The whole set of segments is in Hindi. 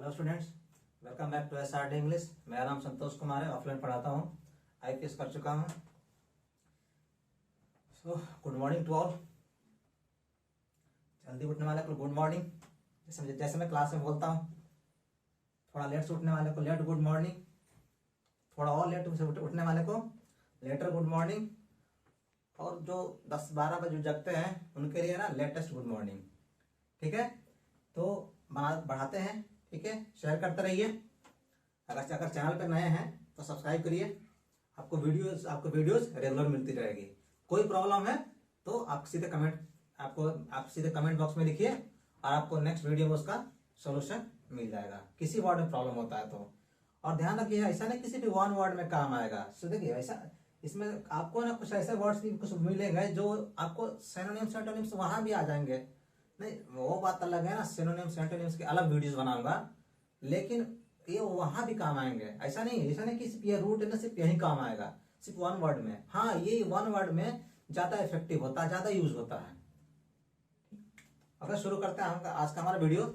Hello students, welcome back to SRD English. मेरा नाम संतोष कुमार है, ऑफलाइन पढ़ाता हूँ, आईपीएस कर चुका हूँ। So good morning to all. जल्दी उठने वाले को गुड मॉर्निंग, जैसे मैं क्लास में बोलता हूँ। थोड़ा लेट से उठने वाले को लेट गुड मॉर्निंग, थोड़ा और लेट से उठने वाले को लेटर गुड मॉर्निंग, और जो 10-12 बजे जगते हैं उनके लिए ना लेटेस्ट गुड मॉर्निंग। ठीक है, तो बढ़ाते हैं। ठीक है, शेयर करते रहिए। अगर चैनल पर नए हैं तो सब्सक्राइब करिए, आपको वीडियोस रेगुलर मिलती रहेगी। कोई प्रॉब्लम है तो आप सीधे कमेंट बॉक्स में लिखिए और आपको नेक्स्ट वीडियो में उसका सोल्यूशन मिल जाएगा, किसी वर्ड में प्रॉब्लम होता है तो। और ध्यान रखिए, ऐसा नहीं किसी भी वन वर्ड में काम आएगा। सो देखिए, ऐसा इसमें आपको ना कुछ ऐसे वर्ड्स भी कुछ मिलेंगे जो आपको सिनोनिम्स वहां भी आ जाएंगे। नहीं, वो बात अलग है ना, सिनोनिम्स के अलग वीडियोस बनाऊंगा, लेकिन ये वहां भी काम आएंगे। ऐसा नहीं कि सिर्फ ये रूट है ना सिर्फ यही काम आएगा, सिर्फ वन वर्ड में। हाँ, ये वन वर्ड में ज्यादा इफेक्टिव होता है, ज्यादा यूज होता है। अगर शुरू करते हैं आज का हमारा वीडियो।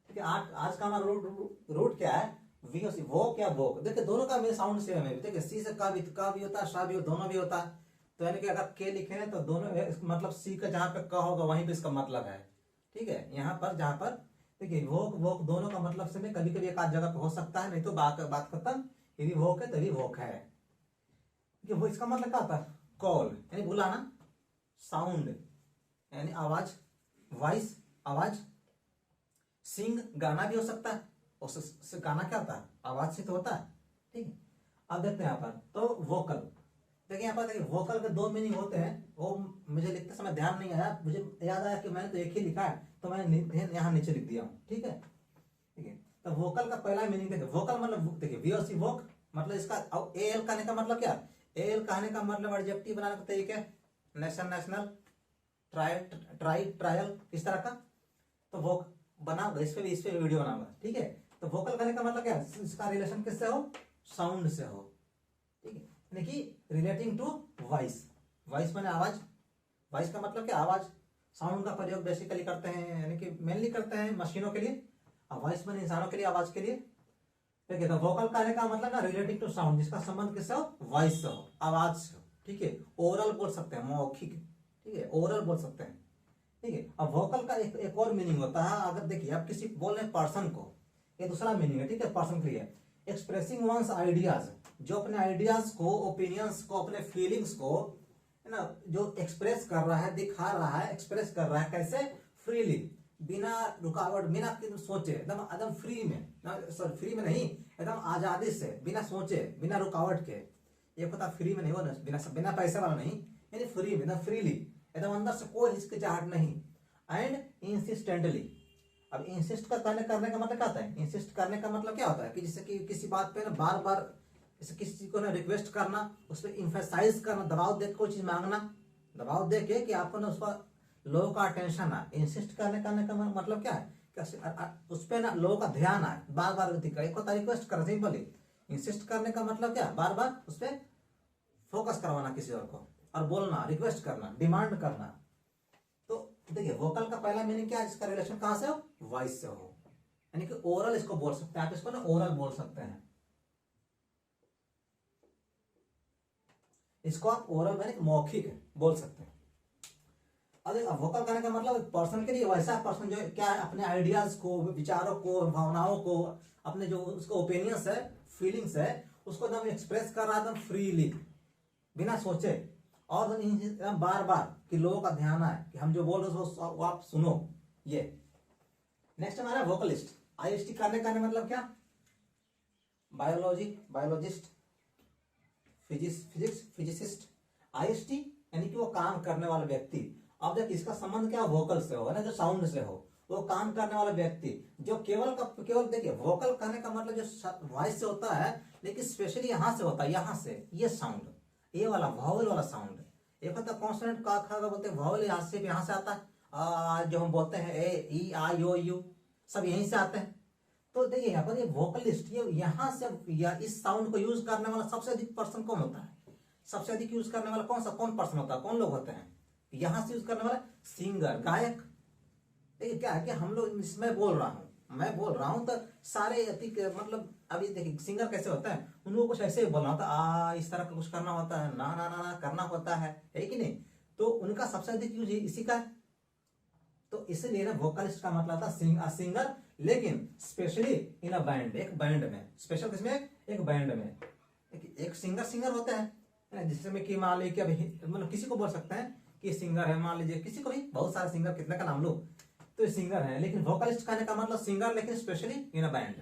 ठीक है, आज का हमारा रूट क्या है? वी और सी, वो क्या वो। देखिए, दोनों का मेरे साउंड सेम है। देखिए, सी से का भी होता है, शा भी दोनों भी होता है। तो यानी कि अगर के लिखे हैं तो दोनों मतलब सी का जहां पे क होगा वहीं पे इसका मतलब है। ठीक है, यहाँ पर जहां पर देखिए वो दोनों का मतलब से में कभी कभी एक आध जगह पे हो सकता है, नहीं तो बात खत्म। यदि वोक है तभी वोक है। वो इसका मतलब क्या होता है? कॉल यानी बुलाना, साउंड यानी आवाज, वॉइस आवाज, सिंग गाना भी हो सकता है। उससे गाना क्या होता है? आवाज से तो होता है। ठीक है, अब देखते हैं यहाँ पर तो वोकल। देखिए यहाँ पर देखिए, वोकल के दो मीनिंग होते हैं। वो मुझे लिखते समय ध्यान नहीं आया, मुझे याद आया कि मैंने तो एक ही लिखा है, तो मैंने यहाँ नीचे लिख दिया हूँ। ठीक है, तो वोकल का पहला मीनिंग देखिए, वोकल मतलब देखिए वी और सी वोक मतलब इसका। अब ए एल कहने का मतलब क्या? ए एल कहने का मतलब एडजेक्टिव बनाने का तरीका है, नेशनल, ट्रायल, इस तरह का। तो वो बनाऊंगा, इस पे वीडियो बनाऊंगा। ठीक है, तो वोकल कहने का मतलब क्या है? इसका रिलेशन किससे हो? साउंड से हो। ठीक है, यानी कि रिलेटिंग टू वॉइस। वॉइस माने आवाज, वॉइस का मतलब क्या? आवाज। साउंड का प्रयोग बेसिकली करते हैं, यानी कि मेनली करते हैं मशीनों के लिए, और वॉइस माने इंसानों के लिए, आवाज के लिए। ठीक है, तो वोकल कहने का मतलब ना रिलेटिंग टू साउंड, जिसका संबंध किससे हो? वॉइस से हो, आवाज से हो। ठीक है, ओरल बोल सकते हैं, मौखिक। ठीक है, ओरल बोल सकते हैं। ठीक है, अब वोकल का एक और मीनिंग होता है। अगर देखिए, आप किसी बोल रहे पर्सन को, ये दूसरा मीनिंग है। ठीक है, पर्सन के लिए एक्सप्रेसिंग वंस आइडियाज, जो अपने आइडियाज को, ओपिनियंस को, अपने फीलिंग्स को है ना, जो एक्सप्रेस कर रहा है, दिखा रहा है, एक्सप्रेस कर रहा है। कैसे? फ्रीली, बिना रुकावट, बिना सोचे, एकदम फ्री में, सॉरी फ्री में नहीं, एकदम आजादी से, बिना सोचे, बिना रुकावट के। एक होता फ्री में नहीं, वो बिना पैसे वाला नहीं, यानी फ्री में, एकदम फ्रीली, एकदम अंदर से कोई हिचकिचाहट नहीं। एंड इंसिस्टेंटली, अब इंसिस्ट करने का मतलब क्या होता है? इंसिस्ट करने का मतलब क्या होता है कि जैसे कि किसी बात पे ना बार बार, जैसे किसी चीज को ना रिक्वेस्ट करना, उस पर इंफेसाइज करना, दबाव दे के कोई चीज मांगना, दबाव दे के कि आपको ना उस पर लोगों का अटेंशन आए। इंसिस्ट करने का मतलब क्या है? उस पर ना लोगों का ध्यान आए, बार बार एक होता है रिक्वेस्ट करना, सिंपली। इंसिस्ट करने का मतलब क्या? बार बार उस पर फोकस करवाना किसी और को, और बोलना, रिक्वेस्ट करना, डिमांड करना। तो देखिए, वोकल का पहला मीनिंग क्या है? इसका रिलेशन कहां से हो? वॉइस से हो, यानी कि ओरल इसको बोल सकते हैं आप, इसको ना ओरल बोल सकते हैं। इसको आप ओरल यानी मौखिक बोल सकते हैं। अब वोकल करने का मतलब पर्सन के लिए वैसा पर्सन जो क्या है, अपने आइडियाज को, विचारों को, भावनाओं को, अपने जो उसको ओपिनियंस है, फीलिंग्स है, उसको एकदम एक्सप्रेस कर रहा है, एकदम फ्रीली, बिना सोचे, और एकदम बार बार कि लोगों का ध्यान आए कि हम जो बोल रहे हैं वो आप सुनो। ये नेक्स्ट हमारा वोकलिस्ट। आईएसटी करने का मतलब क्या? Biologist, physicist. आईएसटी यानी कि वो काम करने वाला व्यक्ति। अब देखिए, इसका संबंध क्या? वोकल से हो, है ना, जो साउंड से हो, वो काम करने वाला व्यक्ति जो केवल देखिए, वोकल कहने का मतलब जो वॉइस से होता है, लेकिन स्पेशली यहां से होता है, यहां से, ये साउंड, ये वाला वावल वाला साउंड। एक होता है कॉन्सोनेंट का, खा बोलते हैं वावल, यहाँ से आता है। जो हम बोलते हैं ए, ई, आ, यो, यू, सब यहीं से आते हैं। तो देखिए यहाँ पर ये वोकलिस्ट, ये यहाँ से इस साउंड को यूज करने वाला सबसे अधिक पर्सन कौन होता है? सबसे अधिक यूज करने वाला कौन पर्सन होता है? कौन लोग होते हैं यहां से यूज करने वाला? सिंगर, गायक। देखिए क्या है कि हम लोग, इसमें बोल रहा हूं, मैं बोल रहा हूँ तो सारे मतलब अभी देखिए सिंगर कैसे होता है, उनको कुछ ऐसे ही बोलना होता है, इस तरह का कुछ करना होता है, ना ना ना ना करना होता है कि नहीं। तो उनका सबसे अधिक यूज इसी का है। तो इसलिए ना वोकलिस्ट का मतलब था सिंगर, लेकिन स्पेशली इन अ बैंड, एक बैंड में, स्पेशल किसमें, एक बैंड में। एक सिंगर होते हैं, जिसमें कि मान लीजिए मतलब किसी को बोल सकते हैं कि सिंगर है, मान लीजिए किसी को भी, बहुत सारे सिंगर, कितने का नाम लो, तो सिंगर है। लेकिन वोकलिस्ट कहने का मतलब सिंगर, लेकिन स्पेशली इन अ बैंड।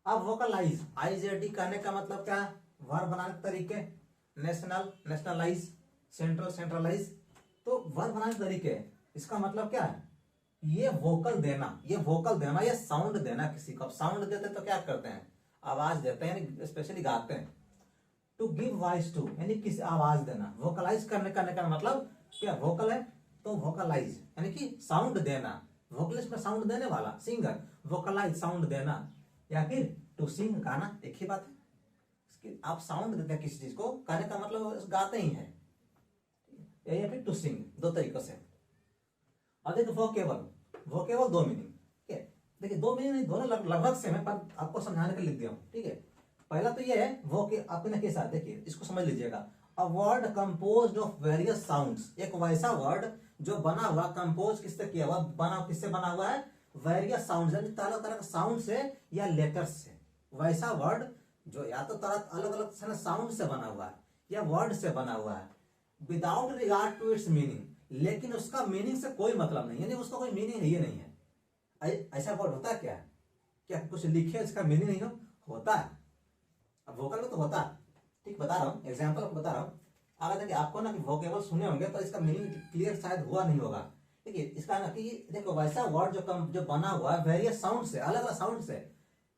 अब वोकलाइज, आईजेडी कहने का मतलब क्या, वर्ब बनाने के तरीके, नेशनल, नेशनलाइज, सेंट्रल, सेंट्रलाइज। तो वर्ब बनाने के तरीके, इसका मतलब क्या है, ये वोकल देना, ये वोकल देना, ये साउंड देना किसी को। अब साउंड देते तो क्या करते हैं, आवाज देते हैं, स्पेशली गाते हैं। टू गिव वॉइस टू, यानी किसी आवाज देना। वोकलाइज करने का मतलब क्या, वोकल है तो वोकलाइज यानी कि साउंड देना। वोकलिस्ट में साउंड देने वाला सिंगर, वोकलाइज साउंड देना, या फिर टू सिंग गाना, एक ही बात है। आप साउंड देते हैं किसी चीज को, कहने का मतलब गाते ही है, या फिर टू सिंग, दो तरीकों से। और देखो वोकेबल दो मीनिंग, ठीक है। देखिए दो मीनिंग नहीं, दोनों लगभग सेम है, पर आपको समझाने के लिए लिख दिया हूं, ठीक है। पहला तो ये है वो कि आपने के साथ देखिए, इसको समझ लीजिएगा। A word composed of various sounds, एक वैसा वर्ड जो बना हुआ, कंपोज किससे किया हुआ, किससे बना हुआ है, वेरियस साउंड्स, यानी तरह तरह के साउंड से या लेटर्स से। वैसा वर्ड जो या तो तरह अलग अलग साउंड से बना हुआ है या वर्ड से बना हुआ है, without regard to its meaning, लेकिन उसका मीनिंग से कोई मतलब नहीं, यानी उसका कोई मीनिंग ही नहीं है। ऐसा वर्ड होता है क्या, क्या कुछ लिखे इसका मीनिंग नहीं होता है। अब वोकल में तो होता है, ठीक, बता रहा हूँ, एग्जाम्पल आपको बता रहा हूँ। अगर देखिए आपको ना कि वोकेबल सुने होंगे पर इसका मीनिंग क्लियर शायद हुआ नहीं होगा। देखिए इसका ना कि देखो वैसा वर्ड जो बना हुआ है वेरियस साउंड से, अलग अलग साउंड से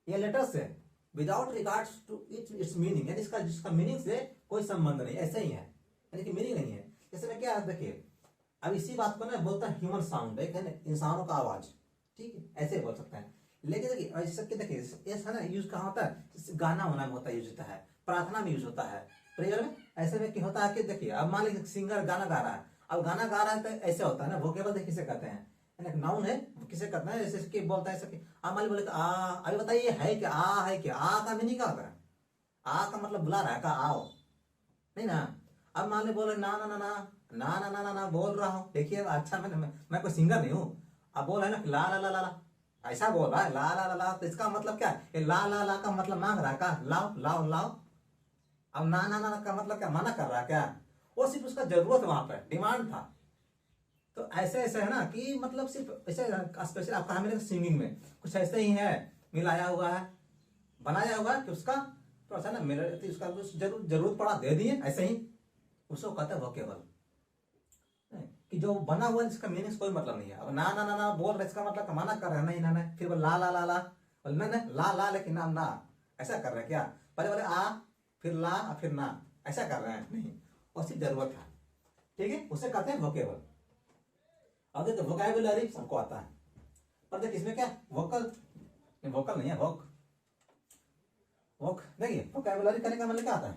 या लेटर से, without regards to its meaning, यानी इसका जिसका मीनिंग से कोई संबंध नहीं, ऐसे ही है, यानी कि मीनिंग नहीं है। जैसे में क्या है, देखिए अब इसी बात को ना बोलता है ह्यूमन साउंड, एक है ना इंसानों का आवाज, ठीक है, ऐसे बोल सकते हैं। लेकिन देखिए ऐसे देखिए ऐसा ना यूज कहाँ होता है, गाना वाना में होता है, यूज होता है, प्रार्थना में यूज होता है, प्रेयर में। ऐसे में क्या होता है कि देखिए अब मान लीजिए सिंगर गाना गा रहा है, अब गाना गा रहा है तो ऐसे होता है ना, वोकेबल देखिए किसे कहते हैं, नाउन है, किसे कहते हैं, जैसे कि बोलता है ऐसे कि अब मान लीजिए बोले आ, अभी बताइए है क्या, आ है क्या, आ का मीनिंग क्या होता है, आ का मतलब बुला रहा है का, आओ, नहीं ना। अब मान ली बोले ना ना ना ना ना ना ना ना ना बोल रहा हूँ, देखिए अच्छा मैं कोई सिंगर नहीं हूँ। अब बोल है ना ला ला ला ला ला, ऐसा बोल रहा है ला ला ला ला, तो इसका मतलब क्या है, ये ला ला ला का मतलब मांग रहा है का, लाओ लाओ लाओ। अब ना ना ना का मतलब क्या, मना कर रहा है क्या, वो सिर्फ उसका जरूरत वहां पर डिमांड था। तो ऐसे ऐसे है ना कि मतलब सिर्फ ऐसे स्पेशल आपका हमें सिंगिंग में कुछ ऐसे ही है, मिलाया हुआ है, बनाया हुआ है कि उसका थोड़ा सा ना मेलोडी, उसका कुछ जरूरत पड़ा दे दिए ऐसे ही, उसको कहते हैं वोकेबल, कि जो बना हुआ है जिसका मीनिंग कोई मतलब नहीं है। अब ना ना ना ना बोल रहे, इसका मतलब मना कर रहे हैं, नहीं ना ना, फिर बोल ला ला ला ला, बोल ना ना ला ला लेकिन ना ना, ऐसा कर रहे हैं क्या, पहले बोले आ फिर ला फिर ना, ऐसा कर रहे हैं, नहीं, और सिर्फ जरूरत है, ठीक है, उसे कहते हैं वोकेबल। अब देखो वोकैबुलरी सबको आता है, पर देखिए इसमें क्या वोकल, वोकल नहीं है, वोक देखिए वोकैबुलरी करने का मतलब क्या आता है,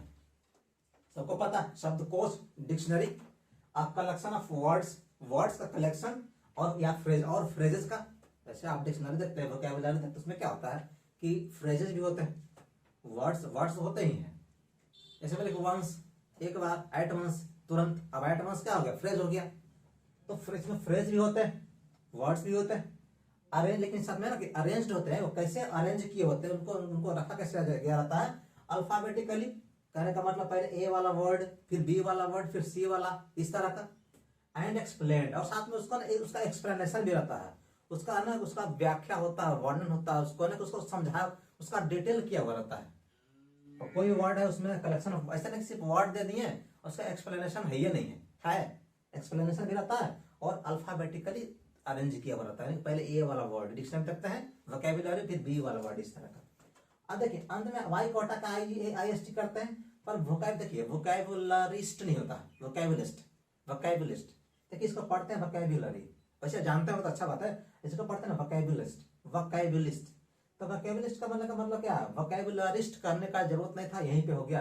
सबको पता है, शब्दकोश, dictionary, a collection of words, words का कलेक्शन, और या फ्रेज और फ्रेजेस का। जैसे आप डिक्शनरी देखते हैं, वोकैबुलरी देखते हैं, उसमें क्या होता है कि फ्रेजेस भी होते हैं, वर्ड्स वर्ड्स होते ही हैं। जैसे मैंने वंस, एक बार, एट वंस, तुरंत। अब एट वंस क्या हो गया, फ्रेज हो गया। तो फ्रेज में फ्रेज भी होते हैं, वर्ड्स भी होते हैं, अरेंज, लेकिन साथ में ना कि अरेंज्ड होते हैं, वो कैसे अरेंज किए होते हैं, उनको उनको रखा कैसे गया रहता है, अल्फाबेटिकली। कहने का मतलब पहले ए वाला वर्ड, फिर बी वाला वर्ड, फिर सी वाला, इस तरह का। एंड एक्सप्लेन्ड, और साथ में उसका उसका एक्सप्लेनेशन भी रहता है, उसका ना उसका व्याख्या होता है, वर्णन होता है, उसको ना उसको समझा, उसका डिटेल किया हुआ रहता है। और कोई वर्ड है उसमें कलेक्शन ऑफ, ऐसा नहीं सिर्फ वर्ड दे दिए, उसका एक्सप्लेनेशन है ये नहीं है एक्सप्लेनेशन भी रहता है, और अल्फाबेटिकली अरेंज किया हुआ रहता है। पहले ए वाला वर्ड डिक्शनरी रखते हैं, वोकैबुलरी, फिर बी वाला वर्ड, इस तरह का। अब देखिए अंत में वाई कोटा का IST करते हैं, पर वोकैब देखिए वोकैबुलरिस्ट नहीं होता, वोकैबुलिस्ट, वोकैबुलिस्ट। देखिए इसको पढ़ते हैं वोकैबुलरी, वैसे जानते हो तो अच्छा बात है, इसको पढ़ते हैं वोकैबुलिस्ट, वोकैबुलिस्ट। तो वोकैबुलिस्ट का मतलब क्या है, वोकैबुलरिस्ट करने का जरूरत नहीं था, यहीं पे हो गया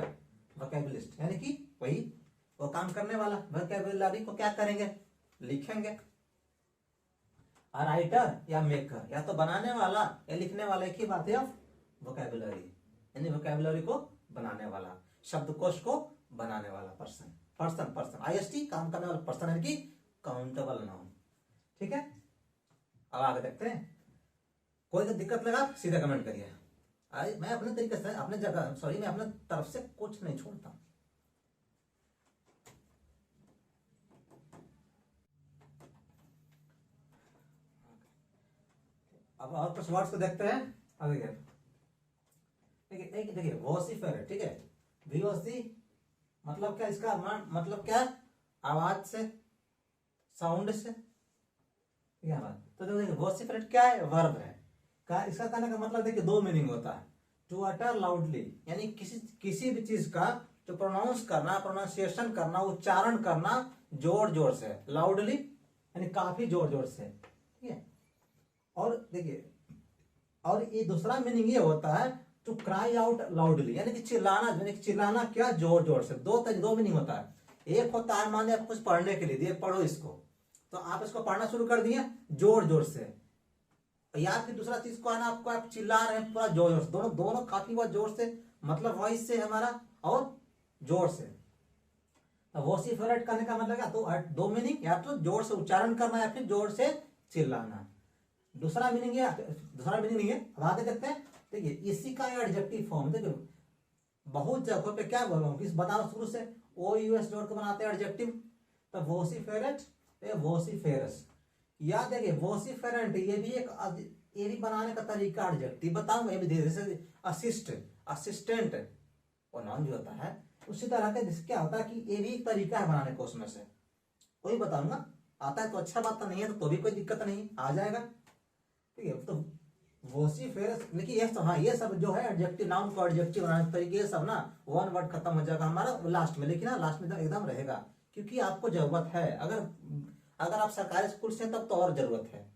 वोकैबुलिस्ट, यानी कि वही वो काम करने वाला। वोकैबुलरी को क्या करेंगे, लिखेंगे। राइटर या मेकर, या तो बनाने वाला या लिखने वाला, एक ही बात है ऑफ वोकैबुलरी, यानी वोकैबुलरी को बनाने वाला, शब्दकोश को बनाने वाला पर्सन, पर्सन पर्सन आईएसटी काम करने वाला पर्सन, यानी कि काउंटेबल नाउन। ठीक है, अब आगे देखते हैं। कोई तो दिक्कत लगा सीधे कमेंट करिए। मैं अपने तरीके से अपने जगह सॉरी मैं अपने तरफ से कुछ नहीं छोड़ता। अब और कुछ वर्ड्स को देखते हैं। अब देखिए वोसिफेरेट, ठीक है, वीओसी मतलब क्या, इसका मतलब क्या, आवाज से, साउंड से, क्या बात। तो देखिए वोसिफेरेट क्या है, वर्ब है का, इसका कहने का मतलब देखिए दो मीनिंग होता है। टू अटर लाउडली, यानी किसी भी चीज का जो प्रोनाउंस करना, प्रोनाउंसिएशन करना, उच्चारण करना जोर जोर से, लाउडली यानी काफी जोर जोर से, ठीक है। और देखिए, और ये दूसरा मीनिंग ये होता है टू क्राई आउट लाउडली, यानी कि चिल्लाना, यानी कि चिल्लाना क्या, जोर जोर से। दो मीनिंग होता है। एक होता है मान लिया आपको कुछ पढ़ने के लिए दिए, पढ़ो इसको, तो आप इसको पढ़ना शुरू कर दिए जोर जोर से, या फिर दूसरा चीज को आना आपको, आप चिल्ला रहे हैं पूरा जोर जोर से, दोनों काफी बहुत जोर से, मतलब वॉइस से हमारा और जोर से। वोसिफरेट करने का मतलब क्या, तो दो मीनिंग, या तो जोर से उच्चारण करना या फिर जोर से चिल्लाना। दूसरा मीनिंग है, अब आगे देखते हैं। देखिए इसी का एडजेक्टिव फॉर्म, देखिए बहुत जगहों पे क्या बोल रहा हूँ, बताओ शुरू से, ओ यूएस जोड़ के बनाते हैं एडजेक्टिव। तो वोसिफेरेट, वोसिफेरस, या देखिए वोसिफेरेंट, ये भी बनाने का तरीका एडजेक्टिव बताऊंगा, ये भी जैसे असिस्टेंट और नाउन जो होता है, उसी तरह के क्या होता है कि ये भी एक तरीका है बनाने को, उसमें से वही बताऊंगा। आता है तो अच्छा बात, तो नहीं है तो भी कोई दिक्कत नहीं, आ जाएगा। ठीक है, तो वोसिफेरस, लेकिन ये सब, हाँ ये सब जो है एडजेक्टिव, नाउन को एडजेक्टिव बनाने के तरीके, ये सब ना वन वर्ड खत्म हो जाएगा हमारा लास्ट में, लेकिन ना लास्ट में एकदम रहेगा, क्योंकि आपको जरूरत है। अगर आप सरकारी स्कूल से तब तो और जरूरत है।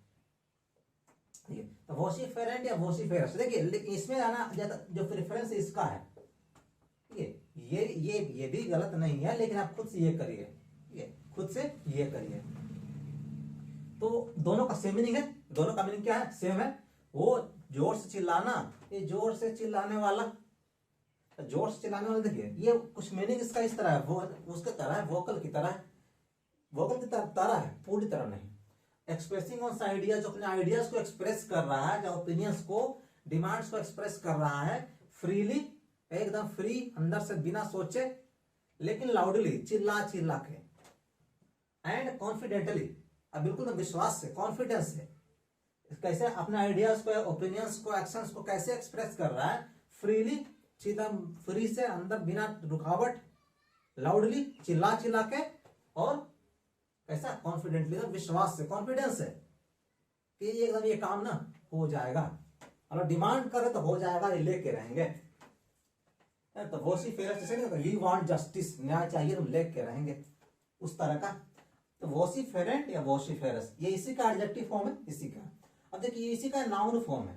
तो वोसिफेरेंट या वोसिफेरस, देखिए इसमें आना जो प्रेफरेंस इसका है, ठीक है, ये भी गलत नहीं है, लेकिन आप खुद से ये करिए, खुद से ये करिए। तो दोनों का सेम मीनिंग है, दोनों का मीनिंग क्या है, सेम है। वो जोर से चिल्लाना, ये जोर से चिल्लाने वाला, जोर से चिल्लाने वाला, देखिए ये कुछ मीनिंग इसका इस तरह है, वो उसके तरह है, वोकल की तरह है, वोकल की तरह है, पूरी तरह नहीं। एक्सप्रेसिंग ऑन आइडियाज, जो अपने आइडियाज को एक्सप्रेस कर रहा है, जो ओपिनियंस को, डिमांड्स को एक्सप्रेस कर रहा है फ्रीली, एकदम फ्री, अंदर से बिना सोचे, लेकिन लाउडली, चिल्ला के, एंड कॉन्फिडेंटली, अब बिल्कुल विश्वास से, कॉन्फिडेंस से, कैसे अपने आइडियाज को, ओपिनियंस को, एक्शंस को कैसे एक्सप्रेस कर रहा है, फ्रीली, सीधा फ्री से, अंदर बिना रुकावट, लाउडली, चिल्ला के, और कैसा, कॉन्फिडेंटली, विश्वास से, कॉन्फिडेंस है कि एकदम ये काम ना हो जाएगा, और डिमांड करे तो हो जाएगा, ये लेके रहेंगे। तो वोसिफेरस जैसे नहीं, वी वांट जस्टिस, न्याय चाहिए, तुम लेके रहेंगे, उस तरह का। तो वोसिफेरेंट या वोसिफेरस, ये इसी का एडजेक्टिव फॉर्म है, इसी का। अब देखिए इसी का नाउन फॉर्म है,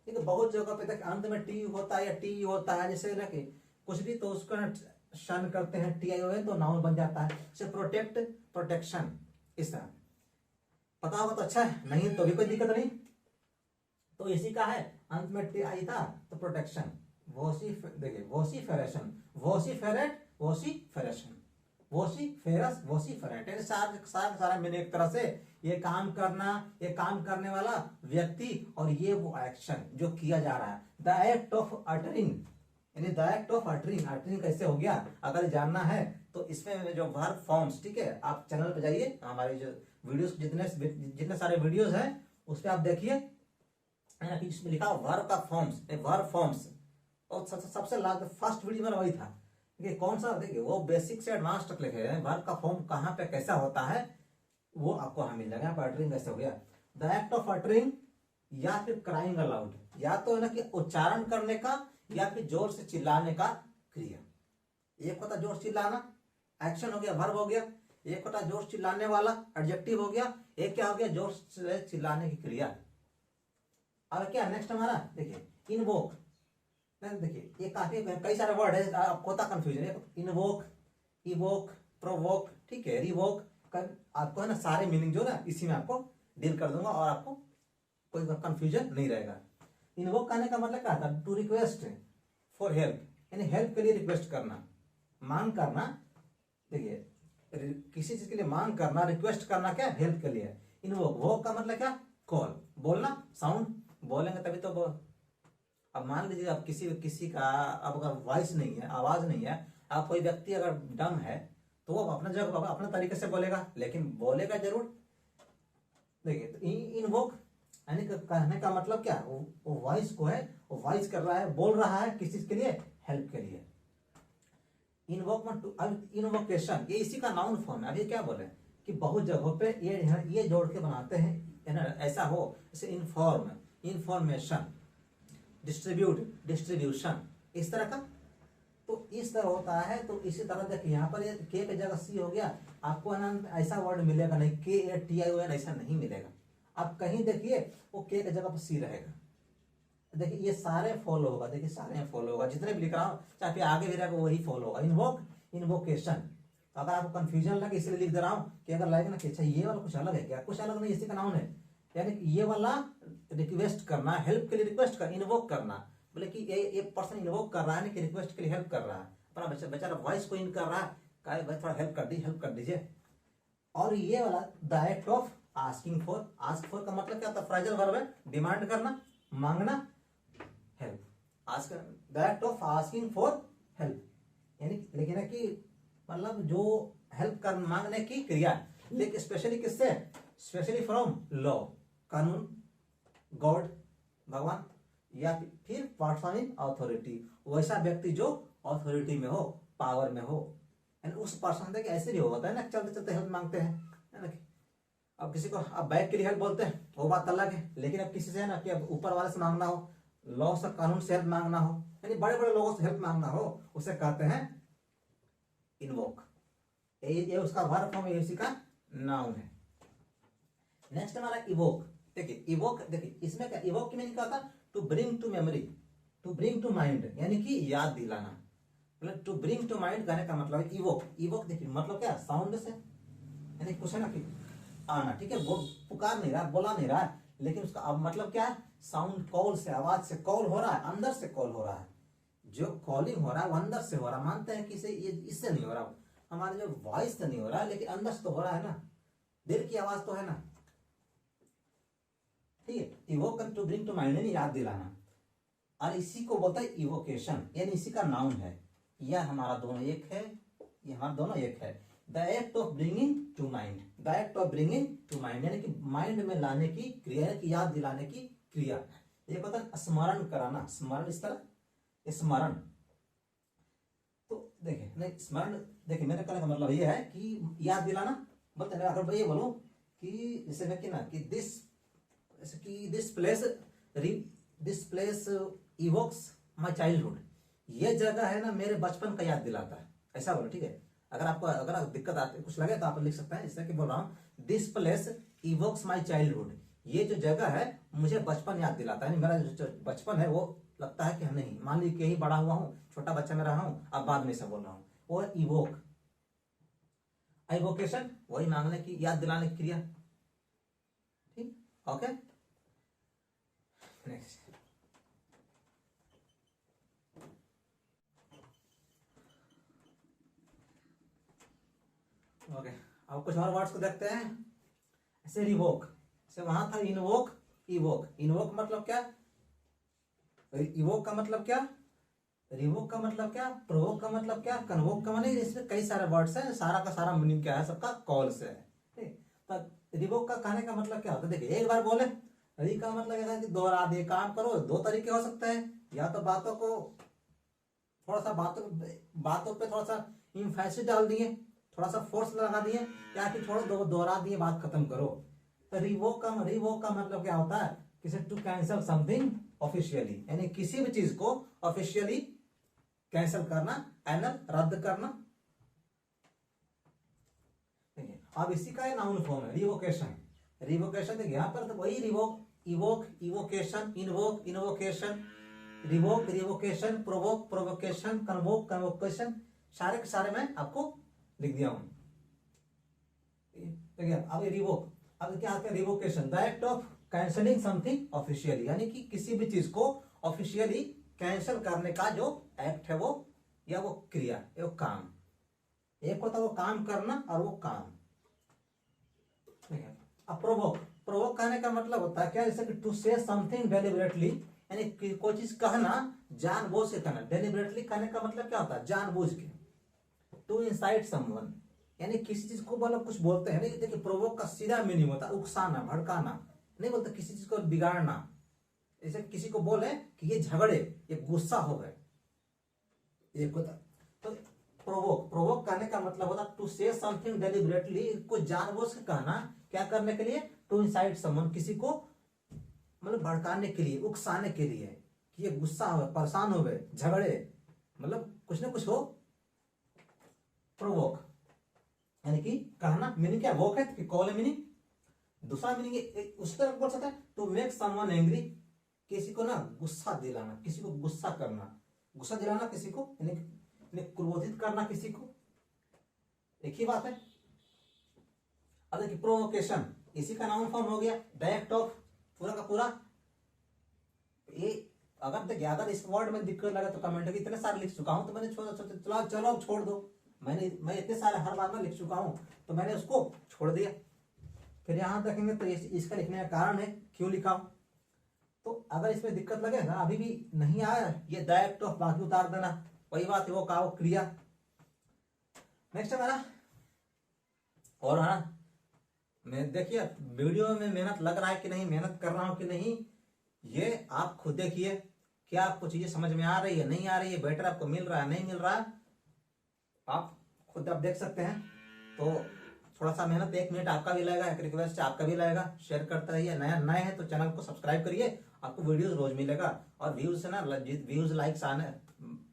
ठीक है। बहुत जगह पे देखिए अंत में टी होता है या टी होता है, जैसे ना कि कुछ भी तो उसका शन करते हैं, टी आई ओ तो नाउन बन जाता है, जैसे प्रोटेक्ट, प्रोटेक्शन, इस तरह। पता होगा तो अच्छा है, नहीं तो भी कोई दिक्कत नहीं। तो इसी का है, अंत में टी आई था तो प्रोटेक्शन, देखिए वोसिफेरेशन, वोसिफेरेट, वोसिफेरेशन, वोसिफेरस, वोसिफेरेट, सारा मीनिंग एक तरह से ये काम करना, ये काम करने वाला व्यक्ति, और ये वो एक्शन जो किया जा रहा है, द एक्ट ऑफ अटरिंग, यानी the act of uttering, uttering कैसे हो गया, अगर जानना है तो इसमें जो वर्ब फॉर्म्स, ठीक है, आप चैनल पे जाइए, हमारे जो वीडियोस, जितने सारे वीडियोस हैं उस पर आप देखिए, इसमें लिखा वर्ब का फॉर्म्स, वर्ब फॉर्म्स, और सबसे लास्ट फर्स्ट वीडियो में वही था। देखिए कौन सा, देखिए वो बेसिक से एडवांस तक लिखे हैं, वर्ब का फॉर्म कहाँ पे कैसा होता है वो आपको यहाँ मिल जाएगा। अटरिंग कैसे हो गया, द एक्ट ऑफ अटरिंग, या फिर क्राइंग अलाउड, या तो है ना कि उच्चारण करने का, या फिर जोर से चिल्लाने का क्रिया। एक होता जोर चिल्लाना, एक्शन हो गया, वर्ब हो गया। एक होता जोर चिल्लाने वाला, एडजेक्टिव हो गया। एक क्या हो गया, जोर से चिल्लाने की क्रिया। अब क्या नेक्स्ट हमारा, देखिए इनवोक, देखिए ये काफी कई सारे वर्ड है, आपको होता कंफ्यूजन, इनवोक, इवोक, प्रोवोक, ठीक है, रिवोक, आपको है ना सारे मीनिंग जो ना इसी में आपको डील कर दूंगा और आपको कोई कंफ्यूजन नहीं रहेगा। इन्वोक करने का मतलब क्या था? टू रिक्वेस्ट फॉर हेल्प, यानी हेल्प के लिए रिक्वेस्ट करना, मांग करना। देखिए किसी चीज के लिए मांग करना, रिक्वेस्ट करना, क्या हेल्प के लिए। इन्वोक, वोक का मतलब क्या? कॉल, बोलना, साउंड, बोलेंगे तभी तो अब मान लीजिए अब किसी का अब अगर वॉइस नहीं है, आवाज नहीं है, अब कोई व्यक्ति अगर डम है तो वो अपना जगह अपने तरीके से बोलेगा, लेकिन बोलेगा जरूर। देखिए तो इन्वोक यानी कहने का मतलब क्या? वो वॉइस को है, वो वॉइस कर रहा है, बोल रहा है किस चीज के लिए? हेल्प के लिए। इन्वोकेशन ये इसी का नाउन फॉर्म है। अब ये क्या बोले कि बहुत जगहों पे ये जोड़ के बनाते हैं, ऐसा हो जैसे इन्फॉर्म, इंफॉर्मेशन, डिस्ट्रीब्यूट, डिस्ट्रीब्यूशन, इस तरह का। तो इस तरह होता है। तो इसी तरह देखिए यहाँ पर के की जगह सी हो गया, आपको है ना ऐसा वर्ड मिलेगा नहीं, KATION ऐसा नहीं मिलेगा। आप कहीं देखिए वो के की जगह पर सी रहेगा। देखिए ये सारे फॉलो होगा, देखिए सारे फॉलो होगा, जितने भी लिख रहा हूँ चाहे आगे भी रहेगा वही फॉलो होगा। Invoke, invocation. अगर आपको कंफ्यूजन लगे इसलिए लिख दे रहा हूँ कि अगर लगे ना कि अच्छा ये वाला कुछ अलग है क्या, कुछ अलग नहीं, इसी का नाउन है। यानी कि ये वाला रिक्वेस्ट करना, हेल्प के लिए रिक्वेस्ट कर, इन्वोक करना, बोले कि ये पर्सन इन्वोक कर रहा है ना कि रिक्वेस्ट के लिए हेल्प कर रहा है, अपना बेचारा वॉइस को इन कर रहा है, कहा भाई थोड़ा हेल्प कर दीजिए। और ये वाला the act of asking for, ask for का मतलब क्या होता है? फ्रेजल वर्ब है, डिमांड करना, मांगना, help. Ask, the act of asking for help, यानी लेकिन है कि मतलब जो हेल्प कर मांगने की क्रिया, लेकिन स्पेशली किससे? स्पेशली फ्रॉम लॉ, कानून, गॉड, भगवान, या फिर पर्सन इन अथॉरिटी, वैसा व्यक्ति जो अथॉरिटी में हो, पावर में हो। उस पर्सन से ऐसे भी होता है ना, चलते चलते हेल्प मांगते हैं, है ना। अब किसी को अब बैग के लिए हेल्प बोलते हैं, वो बात अलग है। लेकिन अब किसी से है ना कि अब ऊपर वाले से मांगना हो, लॉ से, कानून से हेल्प मांगना हो, यानी बड़े बड़े लोगों से हेल्प मांगना हो, उसे कहते हैं इन्वोक। ये उसका वर्ब फॉर्म, ये उसी का नाउन है। नेक्स्ट हमारा इवोक। देखिए इवोक, देखिए इसमें क्या, इवोक की मीनिंग क्या होता है? To bring to memory, to bring to mind, यानी कि याद दिलाना। मतलब टू ब्रिंग टू माइंड कहने का मतलब है इवोक। इवोक देखिए मतलब क्या? साउंड से, यानी कुछ है ना कि आना, ठीक है, वो पुकार नहीं रहा, बोला नहीं रहा, लेकिन उसका अब मतलब क्या है? साउंड, कॉल से, आवाज से कॉल हो रहा है, अंदर से कॉल हो रहा है। जो कॉलिंग हो रहा है वो अंदर से हो रहा है। मानते हैं कि इसे ये इससे नहीं हो रहा, हमारे जो वॉइस से नहीं हो रहा है, लेकिन अंदर से तो हो रहा है ना, दिल की आवाज तो है ना, ठीक है। Evoke to bring to mind, यानी याद दिलाना। और इसी को बोलता है इवोकेशन, यानी इसी का नाउन है। यह हमारा दोनों एक है, ये हमारा दोनों एक है। The act of bringing to mind, the act of bringing to mind, यानी कि माइंड में लाने की क्रिया, की याद दिलाने की क्रिया। एक होता है स्मरण कराना, स्मरण, इस तरह स्मरण। तो देखिए नहीं स्मरण, देखिए मेरे कहने का मतलब ये है कि याद दिलाना। बोलते हैं अगर मैं ये बोलूं कि जैसे मैं कि ना कि this place evokes my childhood, ये जगह है ना मेरे बचपन का याद दिलाता है, ऐसा बोलो, ठीक है। अगर आपको दिक्कत आती कुछ लगे तो आप लिख सकते हैं, इससे कि बोल रहा हूँ this place evokes my childhood, ये जो जगह है मुझे बचपन याद दिलाता है। मेरा जो बचपन है वो लगता है कि नहीं, मान लीजिए यही बड़ा हुआ हूँ, छोटा बच्चा में रहा हूँ, अब बाद में से बोल रहा हूँ, वो है इवोक। इवोकेशन वही मांगने की, याद दिलाने की क्रिया, ठीक, ओके। नेक्स्ट ओके, अब कुछ और वर्ड्स को देखते हैं। ऐसे रिवोक से वहां था इनवोक, इवोक। इनवोक मतलब क्या? इवोक का मतलब क्या? रिवोक का मतलब क्या? प्रोवोक का मतलब क्या? कन्वोक का मतलब, इसमें कई सारे वर्ड्स हैं, सारा का सारा मीनिंग क्या है? सबका कॉल से है, ठीक। तो रिवोक का कहने का मतलब क्या होता है? देखिए एक बार बोले, री का मतलब है कि दोहरा दे, काम करो। दो तरीके हो सकते हैं, या तो बातों को थोड़ा सा बातों पे थोड़ा सा इम्फेसिस डाल दिए, थोड़ा सा फोर्स लगा दिए, या फिर थोड़ा दोहरा दिए, बात खत्म करो। तो रिवोक का मतलब क्या होता है? किसी टू कैंसल समथिंग ऑफिशियली, यानी किसी भी चीज को ऑफिशियली कैंसिल करना, एनल रद्द करना। अब इसी का नाउन फॉर्म है रिवोकेशन। रिवोकेशन देखिए यहाँ पर तो वही revoke, evoke, evocation, invoke, invocation, revoke, revocation, provoke, provocation, convoke, convocation, सारे मैं आपको लिख दिया हूं। देखिए अब ये रिवोक, अब क्या आता है revocation, the act of cancelling something officially, यानी कि किसी भी चीज को ऑफिशियली कैंसिल करने का जो एक्ट है वो, या वो क्रिया, वो काम। एक होता है वो काम करना और वो काम। अब प्रोवोक, प्रोवोक कहने का मतलब होता है क्या, जैसे कि टू से समथिंग डेलिबरेटली, यानी कोई चीज कहना जानबूझ के कहना। डेलिबरेटली कहने का मतलब क्या होता है, जानबूझ के। टू इंसाइट समवन, यानी किसी चीज को मतलब कुछ बोलते हैं। नहीं देखिए, प्रोवोक का सीधा मीनिंग होता है उकसाना, भड़काना। नहीं बोलते किसी चीज को बिगाड़ना। जैसे किसी को बोले कि ये झगड़े, ये गुस्सा हो गए, एक होता। तो प्रोवोक, प्रोवोक करने का मतलब होता है टू से समथिंग डेलिबरेटली, कुछ जानबूझ के कहना। क्या करने के लिए, टू इंसाइट समवन, किसी को मतलब भड़काने के लिए, उकसाने के लिए, कि ये गुस्सा हो, परेशान हो गए, झगड़े, मतलब कुछ ना कुछ हो। प्रोवोक यानी कि कहना। मीनिंग क्या, वोक है कि कॉल है मीनिंग। दूसरा मीनिंग उस तरह बोल सकते हैं, टू मेक समवन एंग्री, किसी को ना गुस्सा दिलाना, किसी को गुस्सा करना, गुस्सा दिलाना किसी को, यानी क्रोधित करना किसी को, एक ही बात है। अब देखिए प्रोवोकेशन, इसी का नाउन फॉर्म हो गया, द एक्ट ऑफ, पूरा का पूरा। ये अगर देखिए, अगर इस वर्ड में दिक्कत लगा तो कमेंट की, इतने सारे लिख चुका हूं तो मैंने चलो छोड़ दो। मैं इतने सारे हर बार में लिख चुका हूं तो मैंने उसको छोड़ दिया। फिर यहां देखेंगे तो इसका लिखने का कारण है क्यों लिखा हूं। तो अगर इसमें दिक्कत लगे ना, अभी भी नहीं आया, ये द एक्ट ऑफ बाकी उतार देना, वही बात है, वो का वो क्रिया। नेक्स्ट है मेरा, और है ना, मैं देखिए वीडियो में मेहनत लग रहा है कि नहीं, मेहनत कर रहा हूं कि नहीं, ये आप खुद देखिए। क्या आपको चीजें समझ में आ रही है, नहीं आ रही है, बेटर आपको मिल रहा है, नहीं मिल रहा है, आप खुद आप देख सकते हैं। तो थोड़ा सा मेहनत, 1 मिनट आपका भी लगेगा, एक रिक्वेस्ट आपका भी लगेगा। शेयर करते रहिए, नए हैं तो चैनल को सब्सक्राइब करिए, आपको वीडियोस रोज मिलेगा। और व्यूज से ना, व्यूज लाइक्स आने,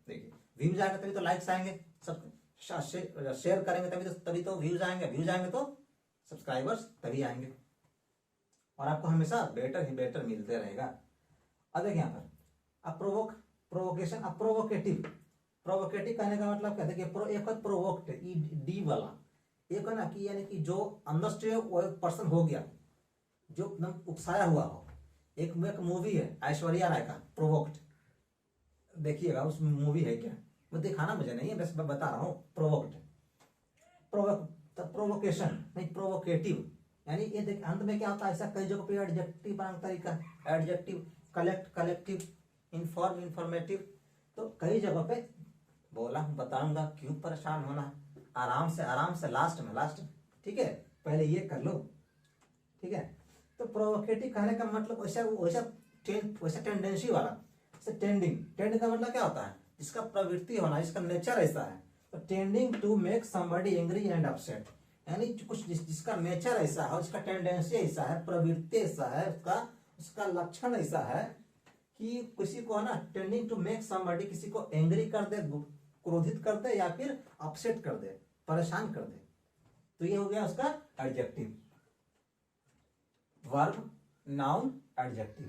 देखिए व्यूज आएंगे तभी तो लाइक्स आएंगे, सब शेयर करेंगे तभी तो व्यूज आएंगे, व्यूज आएंगे तो सब्सक्राइबर्स तभी आएंगे, और आपको हमेशा बेटर ही बेटर मिलते रहेगा। अब देखिए यहाँ पर अप्रोवोक, प्रोवोकेशन, अप्रोवोकेटिव। प्रोवोकेटिव कहने का मतलब क्या, देखिए एक है प्रोवोक्ड, डी वाला, एक है ना कि यानी कि जो अंदर से वो एक पर्सन हो गया जो एकदम उकसाया हुआ हो। एक मूवी है ऐश्वर्या राय का प्रोवोक्ड, देखिएगा उस मूवी है क्या, वो दिखाना मुझे नहीं है, बस मैं बता रहा हूँ। प्रोवोक्ड, प्रोवोकेशन नहीं, प्रोवोकेटिव, यानी ये देख अंत में क्या होता है, ऐसा कई जगह पे एडजेक्टिव बनाने का तरीका, एडजेक्टिव, कलेक्टिव, इन्फॉर्म, इन्फॉर्मेटिव। तो कई जगह पे बोला, बताऊंगा, क्यों परेशान होना, आराम से लास्ट में, ठीक है, पहले ये कर लो, ठीक है। तो प्रोवोकेटिव कहने का मतलब वैसा टेंडेंसी वाला, टेंड का मतलब क्या होता है, जिसका प्रवृत्ति होना, जिसका नेचर ऐसा है। तो tending to make somebody angry and upset, यानी कुछ जिसका नेचर ऐसा है, उसका टेंडेंसी ऐसा है, प्रवृत्ति ऐसा है, उसका लक्षण ऐसा है कि किसी को है ना, टेंडिंग टू मेक समबडी, किसी को एंग्री कर दे, क्रोधित कर दे, या फिर अपसेट कर दे, परेशान कर दे। तो ये हो गया उसका एडजेक्टिव। वर्ब, नाउन, एडजेक्टिव,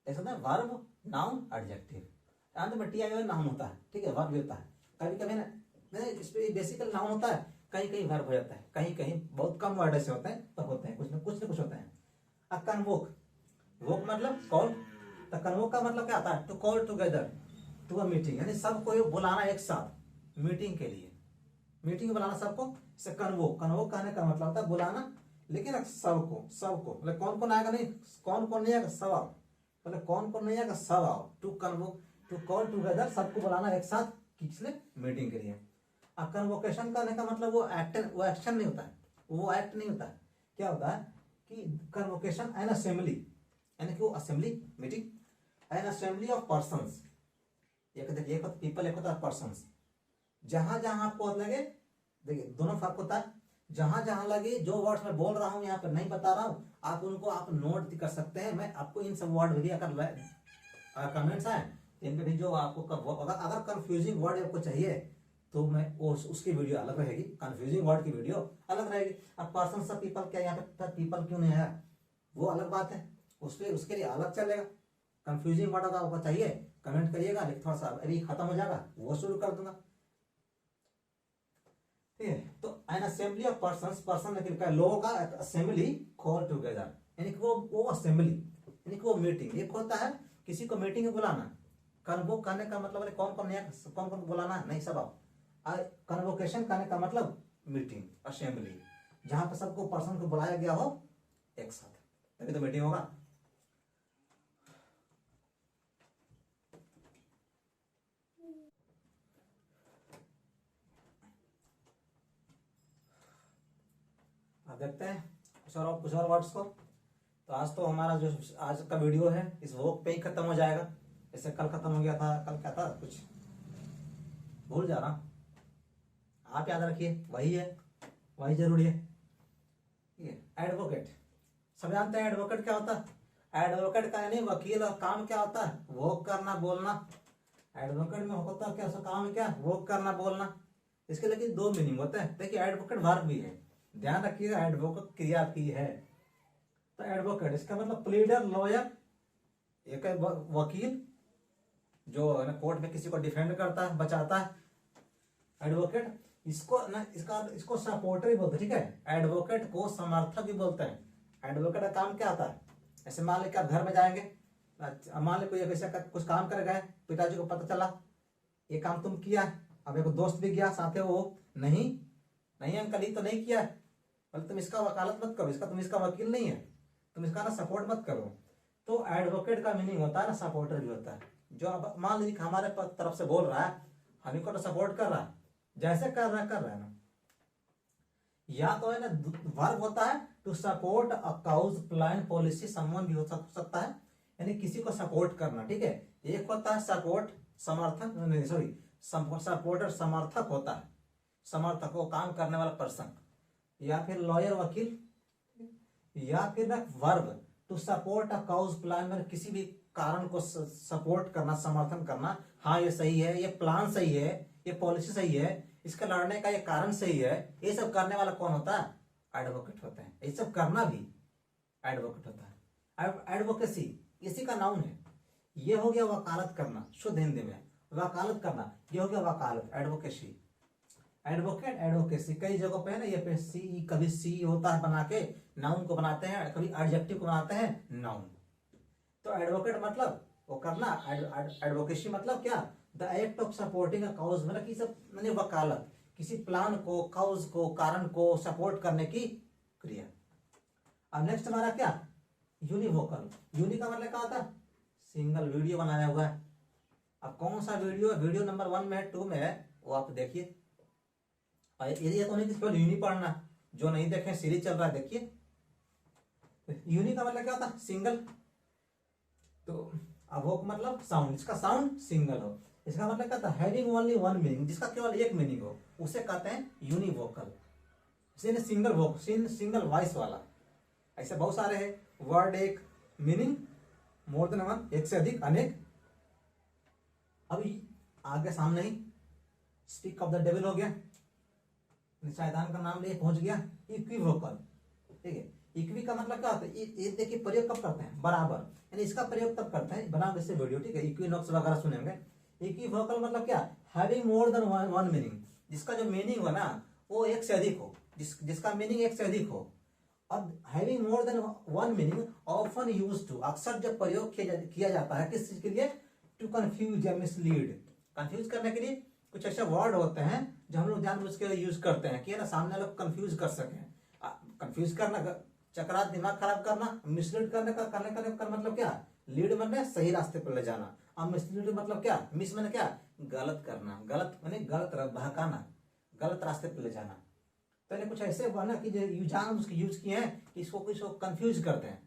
ऐसा होता है, वर्ब, नाउन, एडजेक्टिव। अंत में टी आई नाउन होता है, ठीक है, वर्ब भी होता है। कभी कभी ना इस पे बेसिकल नाउन होता है, कहीं कहीं वर्ब हो जाता है, कहीं कहीं बहुत कम वर्ड ऐसे होते हैं, पर होते हैं, कुछ ना कुछ होते हैं। कन्वोक, वोक मतलब कॉल, तो कन्वोक का मतलब क्या आता है, to call together to a meeting, यानी सबको बुलाना एक साथ मीटिंग के लिए, मीटिंग में बुलाना सबको, इसे कन्वोक कहने का मतलब होता है बुलाना, लेकिन सबको मतलब कौन आएगा नहीं, कौन नहीं आएगा, सब आओ, मतलब कौन नहीं आएगा, सब आओ। टू कन्वोक, टू कॉल टुगेदर, सबको बुलाना एक साथ, किसने, मीटिंग के लिए। कन्वोकेशन करने का मतलब वो एक्शन नहीं होता है, वो एक्ट नहीं होता है। क्या होता है कि कन्वोकेशन एन असेंबली, यानी कि वो assembly, meeting, N assembly of persons, एक होता पीपल, एक होता है पर्संस। जहां जहां आपको लगे, देखिए दोनों फर्क होता है, जहां जहां लगे, जो वर्ड्स मैं बोल रहा हूं यहाँ पर नहीं बता रहा हूं, आप उनको आप नोट कर सकते हैं। मैं आपको इन सब वर्ड भी, अगर कमेंट्स आए इन पे भी, जो आपको अगर कंफ्यूजिंग वर्ड आपको चाहिए तो मैं उसकी वीडियो अलग रहेगी, कंफ्यूजिंग वर्ड की वीडियो अलग रहेगी। अब पर्सन सब पीपल, क्या यहाँ पे पीपल क्यों नहीं आया, वो अलग बात है, उसके लिए अलग चलेगा। कंफ्यूजिंग वर्ड अगर आपको चाहिए कमेंट करिएगा, लेकिन थोड़ा सा अभी खत्म हो जाएगा वो शुरू कर दूंगा। ठीक है। तो N assembly of persons, person लेकिन क्या, लोगों का असेंबली कॉल टुगेदर, यानी कि वो असेंबली यानी कि वो मीटिंग। एक होता है किसी को मीटिंग में बुलाना, कन्वोक करने का मतलब कौन कौन बुलाना नहीं, सब आप। कन्वोकेशन करने का मतलब मीटिंग, असेंबली, जहां पर सबको पर्सन को बुलाया गया हो एक साथ, तभी तो मीटिंग होगा। अब देखते हैं कुछ और वर्ड्स को। तो आज तो हमारा जो आज का वीडियो है इस वोक पे ही खत्म हो जाएगा। जैसे कल खत्म हो गया था, कल क्या था कुछ भूल जा रहा, आप याद रखिए, वही है, वही जरूरी है। ठीक है। एडवोकेट, सब जानते हैं एडवोकेट क्या होता है। एडवोकेट का यानी वकील, और काम क्या होता है, वोक करना, बोलना। एडवोकेट में होता है क्या, उसका काम है क्या, वोक करना, बोलना। इसके लिए दो मीनिंग होते हैं। देखिए एडवोकेट वर्ब भी है, ध्यान रखिएगा, एडवोकेट क्रिया भी है। तो एडवोकेट इसका मतलब प्लीडर, लॉयर, एक है वकील जो है ना कोर्ट में किसी को डिफेंड करता है, बचाता है, एडवोकेट। इसको ना इसको सपोर्टर भी बोलते हैं, ठीक है। एडवोकेट को समर्थक भी बोलते हैं। एडवोकेट का काम क्या होता है, ऐसे मान लो कि आप घर में जाएंगे, मान लो कोई ऐसा कुछ काम कर गए, पिताजी को पता चला ये काम तुम किया, अब एक दोस्त भी गया साथ, वो नहीं नहीं अंकल ये तो नहीं किया, मतलब तुम इसका वकालत मत करो, तुम इसका वकील नहीं है, तुम इसका ना सपोर्ट मत करो। तो एडवोकेट का मीनिंग होता है ना सपोर्टर भी होता है, जो अब मान लीजिए हमारे तरफ से बोल रहा है, हम इनको तो सपोर्ट कर रहा है, जैसे कर रहा है ना। या तो है ना वर्ब होता है to support a cause, plan, policy, someone भी हो सकता है, यानी किसी को सपोर्ट करना, ठीक है। एक होता है सपोर्ट, समर्थक, नहीं सॉरी, सपोर्टर समर्थक होता है, समर्थक वो काम करने वाला पर्सन, या फिर लॉयर वकील, या फिर ना verb to support a cause, plan, में किसी भी कारण को सपोर्ट करना, समर्थन करना। हाँ ये सही है, ये प्लान सही है, ये पॉलिसी सही है, इसका लड़ने का ये कारण सही है, ये सब करने वाला कौन होता है, एडवोकेट होता है। ये सब करना भी एडवोकेट होता है। एडवोकेसी इसी का नाउन है। ये हो गया वकालत करना, शुद्ध हिंदी में वकालत करना, ये हो गया वकालत, एडवोकेसी। एडवोकेट, एडवोकेसी कई जगहों पे है ना, ये पे सी, कभी सी होता है बना के नाउन को बनाते हैं, कभी एडजेक्टिव को बनाते हैं नाउन। तो एडवोकेट मतलब वो करना, एडवोकेसी मतलब क्या, the act of supporting a cause, मतलब कि सब मैंने वकालत, किसी प्लान को, काउज को, कारण को सपोर्ट करने की क्रिया। अब नेक्स्ट हमारा क्या, यूनिवोकल। यूनि का मतलब क्या होता है, सिंगल, वीडियो बनाया हुआ है। अब कौन सा वीडियो है, वीडियो नंबर 1 में है, 2 में है, वो आप देखिए। ये तो नहीं कि केवल यूनि पढ़ना, जो नहीं देखे सीरीज चल रहा है देखिए। यूनि का मतलब क्या होता है, सिंगल। तो अवोक मतलब साउंड, इसका साउंड सिंगल हो, इसका मतलब क्या था, हैविंग ओनली वन मीनिंग, जिसका केवल एक मीनिंग हो, उसे कहते हैं यूनिवोकल। सिंगल वोक, सिंगल वॉइस वाला। ऐसे बहुत सारे हैं वर्ड, एक मीनिंग, मोर देन वन, एक से अधिक, अनेक। अभी आगे सामने he speak of the devil हो गया, शैतान का नाम लिए पहुंच गया। इक्विवोकल, ठीक है। इक्वी का मतलब क्या होता है, ये देखिए प्रयोग कब करते हैं, बराबर, यानी इसका प्रयोग तब करते हैं, बना वैसे वीडियो, ठीक है। इक्विनॉक्स वगैरह सुनेंगे। इक्विवोकल मतलब क्या, having more than one meaning, जिसका जो मीनिंग हो ना वो एक से अधिक हो, जिसका मीनिंग एक से अधिक हो। अब having more than one meaning often used to, अक्सर जब प्रयोग किया जाता है किस चीज के लिए, टू कंफ्यूज या मिसलीड, कंफ्यूज करने के लिए। कुछ ऐसे वर्ड होते हैं जो हम लोग जानबूझ के यूज करते हैं कि ना सामने लोग कंफ्यूज कर सके। कंफ्यूज करना, चकरा, दिमाग खराब करना, मिसलीड करने का मतलब क्या, लीड मतलब सही रास्ते पर ले जाना, अब मिसलीड मतलब क्या, मिस मैंने क्या, गलत करना, गलत मैंने गलत बहकाना, गलत रास्ते पर ले जाना। पहले कुछ ऐसे हुआ ना कि जो जान उसके यूज किए हैं कि इसको कंफ्यूज करते हैं,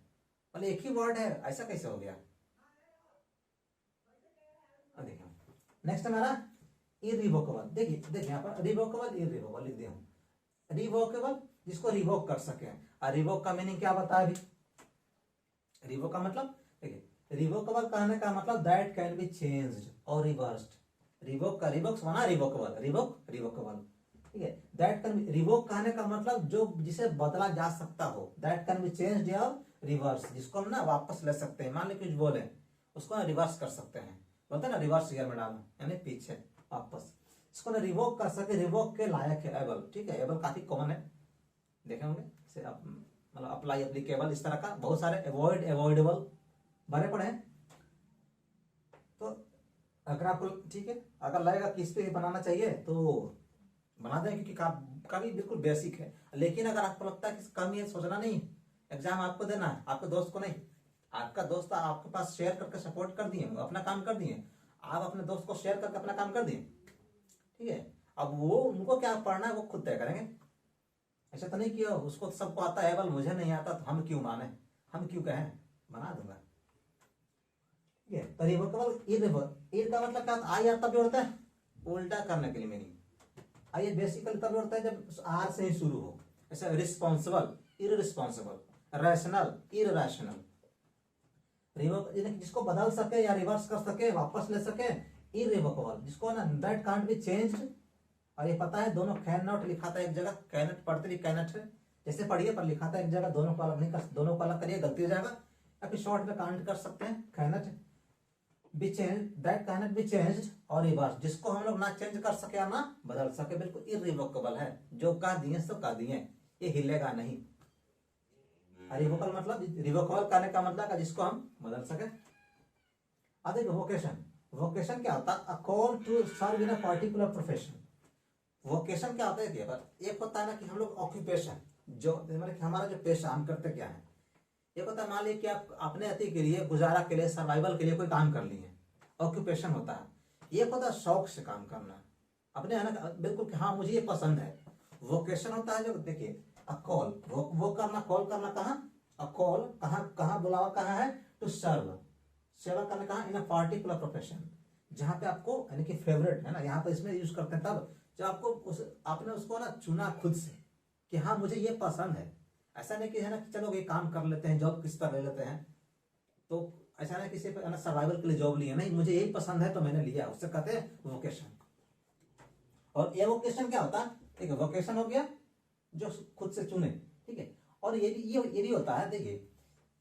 पहले एक ही वर्ड है, ऐसा कैसे हो गया। देखिए नेक्स्ट हमारा इरिवोकेबल। देखिए यहाँ पर रिवोकेबल, इरिवोकेबल लिख दिया हूं। रिवोकेबल जिसको रिवोक कर सके, और रिवोक का मीनिंग क्या बताया अभी। रिवोक का मतलब देखिए, रिवोकेबल कहने का मतलब दैट कैन बी चेंज्ड और रिवर्स्ड। रिवोक का रिवोक्स बना रिवोकेबल, रिवोकेबल, ठीक है। दैट कैन बी, रिवोक कहने का मतलब जो जिसे बदला जा सकता हो, दैट कैन बी चेंज्ड या रिवर्स, जिसको हम ना वापस ले सकते हैं। मान लो कुछ बोले उसको ना रिवर्स कर सकते हैं, बोलते हैं ना रिवर्स गियर में डालना, यानी पीछे वापस। इसको ना रिवोक कर सके, रिवोक के लायक है एबल, ठीक है। एबल काफी कॉमन है, देखे होंगे, मतलब अप्लाई, एप्लीकेबल, इस तरह का बहुत सारे, अवॉइड, अवॉइडेबल भरे पड़े हैं। तो अगर आपको, ठीक है, अगर लगेगा कि इस पे बनाना चाहिए तो बना दें, क्योंकि का भी बिल्कुल बेसिक है। लेकिन अगर आपको लगता है कि कम ही है, सोचना नहीं, एग्जाम आपको देना है, आपके दोस्त को नहीं। आपका दोस्त आपके पास शेयर करके सपोर्ट कर दिए, अपना काम कर दिए, आप अपने दोस्त को शेयर करके अपना काम कर दिए, ठीक है। अब वो उनको क्या पढ़ना है वो खुद तय करेंगे। ऐसा तो नहीं किया उसको तो सबको आता है, बल मुझे नहीं आता तो हम क्यों माने, हम क्यों कहें, बना दूंगा, ठीक है। तो रिवोकेबल, इर का मतलब क्या होता है, आई आर तब जोड़ता है उल्टा करने के लिए मीनिंग। आइए बेसिकली तब जोड़ता है जब आर से ही शुरू हो, ऐसे रिस्पॉन्सिबल, इररिस्पॉन्सिबल, रैशनल, इररैशनल। जिसको बदल सके या रिवर्स कर सके, वापस ले सके, इररिवोकेबल। जिसको ना दैट कांट बी चेंज्ड, और ये पता है दोनों कैन नॉट लिखा था एक जगह, कैनट पढ़ते भी कैनट है, जैसे पढ़िए पर लिखा था एक जगह, दोनों को अलग नहीं कर, दोनों को अलग करिए गलती हो जाएगा। या फिर शॉर्ट में कांट कर सकते हैं, cannot B change, that cannot be changed और रिवर्स, जिसको हम लोग ना चेंज कर सके या ना बदल सके, बिल्कुल इररिवोकेबल है। जो कह दिए सो कह दिए, ये हिलेगा नहीं। रिवोकल मतलब, रिवोकेबल करने का मतलब है जिसको हम बदल सके। अब देखो वोकेशन, वोकेशन क्या होता है, a call to serve in a particular profession. Vocation क्या होता है कि एक होता है ना कि हम लोग ऑक्यूपेशन, जो मतलब कि हमारा जो पेशा, हम करते क्या है। एक होता है मान लीजिए कि आप अपने अति के लिए, गुजारा के लिए, सर्वाइवल के लिए कोई काम कर लिए, ऑक्यूपेशन होता है। एक होता है शौक से काम करना, अपने है ना बिल्कुल कि हाँ मुझे ये पसंद है। वोकेशन होता है जो, देखिए अ कॉल, वो करना, कॉल करना कहाँ, अ कॉल कहाँ, कहाँ बुलावा कहाँ है, टू सर्व, सेवा करना कहाँ, इन अ पार्टिकुलर प्रोफेशन, जहाँ पे आपको यानी कि फेवरेट है ना, यहाँ पे इसमें यूज करते हैं तब जब आपको आपने उसको ना चुना खुद से कि हाँ मुझे ये पसंद है। ऐसा नहीं कि है ना कि चलो ये काम कर लेते हैं, जॉब किस पर ले लेते हैं, तो ऐसा नहीं किसी पे सर्वाइवल के लिए जॉब लिया, नहीं मुझे यही पसंद है तो मैंने लिया, उससे कहते हैं वोकेशन। और ये वोकेशन क्या होता है, ठीक है, वोकेशन हो गया जो खुद से चुने, ठीक है। और ये भी होता है, देखिए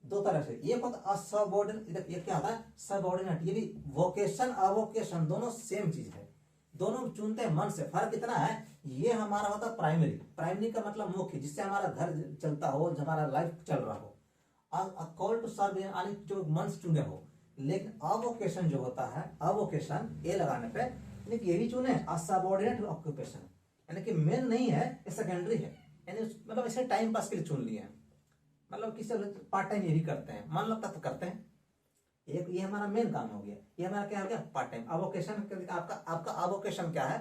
दो तरह से, ये होता है सबऑर्डिनेट, ये क्या होता है सबऑर्डिनेट। ये भी वोकेशन अवोकेशन दोनों सेम चीज है, दोनों चुनते हैं मन से। फर्क इतना है, ये हमारा होता है प्राइमरी, प्राइमरी का मतलब मुख्य, जिससे हमारा घर चलता हो, हमारा लाइफ चल रहा हो। कॉल टू सर्व जो मन से चुने हो। लेकिन अवोकेशन जो होता है, अवोकेशन ए लगाने पे यानी कि ये भी चुने सबऑर्डिनेट ऑक्यूपेशन, यानी कि मेन नहीं है, ये सेकेंडरी है, यानी मतलब ऐसे टाइम पास के लिए चुन लिए हैं, मतलब किसी पार्ट टाइम ये भी करते हैं, मन लगता तो करते हैं। एक ये हमारा मेन काम हो गया, ये हमारा क्या हो गया पार्ट टाइम। अवोकेशन आपका अवोकेशन क्या है,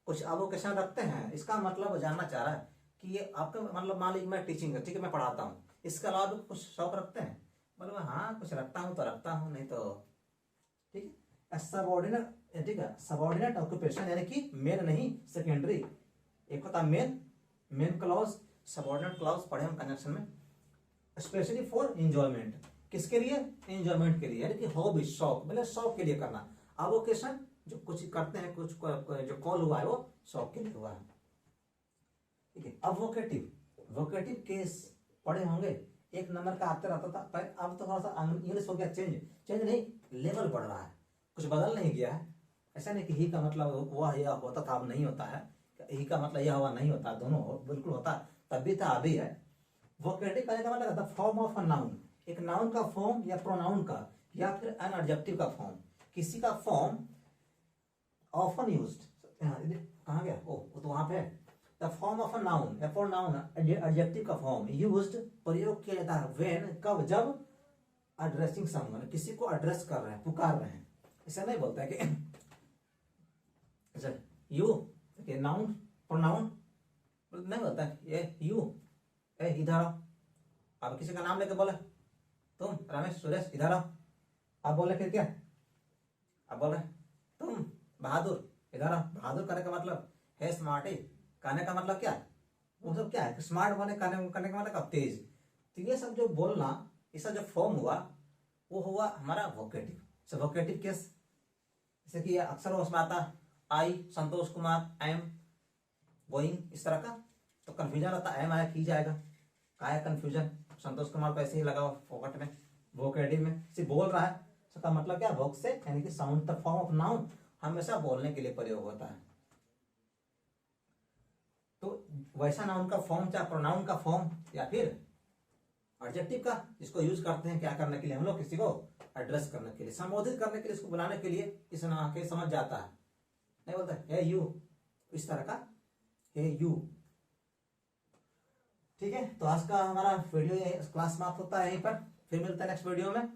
कुछ अवोकेशन रखते हैं, इसका मतलब वो जानना चाह रहा है कि ये आपका मतलब मान लीजिए मैं टीचिंग, ठीक है, मैं पढ़ाता हूँ, इसके अलावा भी कुछ शौक रखते हैं, मतलब हाँ कुछ रखता हूँ तो रखता हूँ, नहीं तो ठीक है। सबऑर्डिनेट, ठीक है, सबऑर्डिनेट ऑक्यूपेशन यानी कि मेन नहीं सेकेंडरी। एक होता है main, main clause, subordinate clause पढ़े हम कनेक्शन में। स्पेशली फॉर एंजॉयमेंट, किसके लिए, एंजॉयमेंट के लिए, यानी कि हॉबी, शौक, मतलब शौक के लिए करना। अवोकेशन जो कुछ करते हैं, कुछ जो कॉल हुआ है वो शौक के लिए हुआ है, ठीक है। अब वोकेटिव केस पढ़े होंगे, एक नंबर का आते रहता था, पर अब तो थोड़ा सा इंग्लिश हो गया चेंज नहीं, लेवल बढ़ रहा है, कुछ बदल नहीं गया है। ऐसा नहीं कि ही का मतलब हुआ या होता था अब नहीं होता है, ही का मतलब यह हुआ नहीं होता, दोनों बिल्कुल होता, तब भी था अभी है। वोकेटिव कहने का मतलब the form of a noun, एक नाउन का फॉर्म या प्रोनाउन का, या फिर एन एडजेक्टिव का फॉर्म, किसी का फॉर्म ऑफन यूज्ड, कहाँ गया, ओ वो तो वहां पे है। The form of a noun या फॉर नाउन, एडजेक्टिव का फॉर्म यूज्ड, प्रयोग किया जाता है व्हेन, कब, जब एड्रेसिंग समवन, किसी को एड्रेस कर रहे हैं, पुकार रहे हैं। ऐसा नहीं बोलता है कि अच्छा यू, नाउन प्रोनाउन नहीं बोलता है ये यू, ए इधर आओ, आप किसी का नाम लेके बोले तुम रमेश सुरेश इधर आओ, आप बोले फिर क्या, आप बोले तुम बहादुर इधर आओ। बहादुर करने का मतलब है स्मार्टी, कहने का मतलब क्या, वो सब क्या है, स्मार्ट बने करने का मतलब तेज। तो ये सब जो बोलना, इसका जो फॉर्म हुआ वो हुआ हमारा वोकेटिव। सो वोकेटिव केस, जैसे कि अक्सर उसमें आता आई संतोष कुमार, एम गोइंग, इस तरह का। तो कंफ्यूजन रहता, एम आया की जाएगा, का है कंफ्यूजन, संतोष कुमार को ऐसे ही लगा फोकट में, वोकेटिव में सिर्फ बोल रहा है। इसका मतलब क्या, वोक से यानी कि sound the form of noun, हमेशा बोलने के लिए प्रयोग होता है। तो वैसा नाउन का फॉर्म, चाहे प्रोनाउन का फॉर्म या फिर एडजेक्टिव का, जिसको यूज करते हैं क्या करने के लिए, हम लोग किसी को एड्रेस करने के लिए, संबोधित करने के लिए, उसको बुलाने के लिए, इस नाम के समझ जाता है, नहीं बोलता हे यू, इस तरह का हे यू। ठीक है, तो आज का हमारा वीडियो क्लास समाप्त होता है यहीं पर। फिर मिलते हैं नेक्स्ट वीडियो में।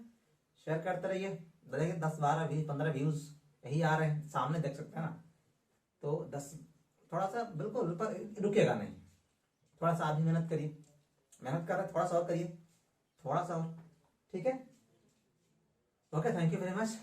शेयर करते रहिए। देखिए 10 12 20 15 व्यूज यही आ रहे हैं, सामने देख सकते हैं ना। तो 10 थोड़ा सा बिल्कुल रुकेगा नहीं, थोड़ा सा आदमी मेहनत करिए, मेहनत कर रहे हैं, थोड़ा सा और करिए, थोड़ा सा और। ठीक है, okay, thank you very much.